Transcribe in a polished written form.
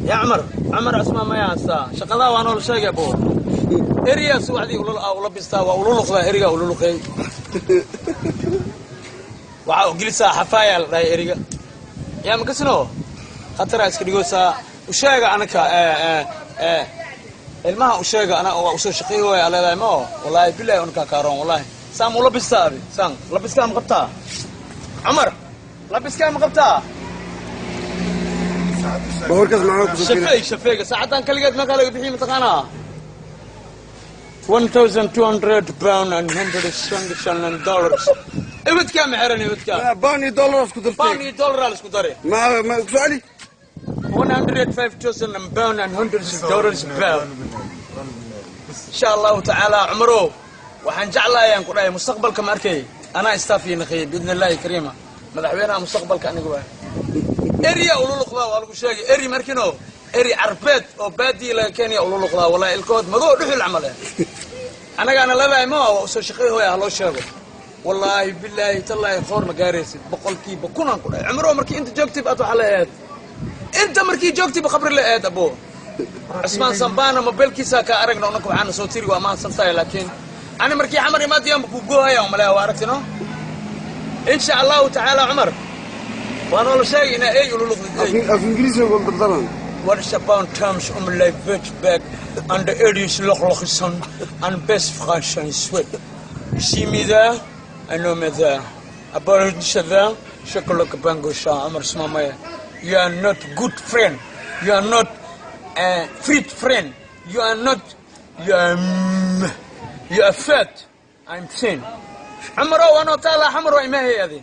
يا عمر اسمع ما ياسا شقدا وانا ولا شيء ابو اريا سوعدي ولا بيستا ولا لقدا اريا ولا لقي waxaa gelisaa xafaayal dhay eriga yaa ma kasino khatara iska dhigoosa u sheega anaka ilmaha u sheega ana oo soo shaqeeyo way aleeday ma wallahi billahi unka kaaron wallahi saam ula bistaabi san la biskaa ma qabtaa umar la biskaa ma qabtaa بوركز معاك شفيق ساعتان كليت ما قالوا بحي متقانا 1200 pound and $100 ايوت كام حرني ايوت كام باني دولار اسكو درتي باني دولار اسكو دري ما سؤالي 105,000 pound and $100 pound ان شاء الله تعالى عمرو waxaan jeclaayaan ku dhahay mustaqbalka markay ana istaafiina khayr باذن الله كريمه madaxweynaha mustaqbalka anigu waa اريا ولولقدا waa lagu sheegay eri markino eri carbeed oo baadi la Kenya ولولقدا wallahi ilkood madoo dhuxul camale anaga ana leedahay ma oo soo shaqeeyo hooyaa loo sheego wallahi billahi tallahi khoor ma gaaraysid boqolkiiba kunan ku dhaay umro markii inta joogtib aad waxa leeyahay inta markii joogtib qabri la eed abo Usman Sambana mobilkiisa ka aragna oo waxaan soo tiri waa ma santaay laakiin ana markii xamar imaadiyaan ku goohaya oo malaa waaragtino insha Allah ta'ala Umar وانا ولا شيء انا اي يقولوا في انجليزي يقول بالضبط what is about terms like back and the areas لخلخسن and best French and sweet see me there I know me there about there شكلك بانجو شا عمر اسمه ما you are not good friend you are not a free friend you are not you are fat I'm thin عمر وانا طالع حمر ما هي هذه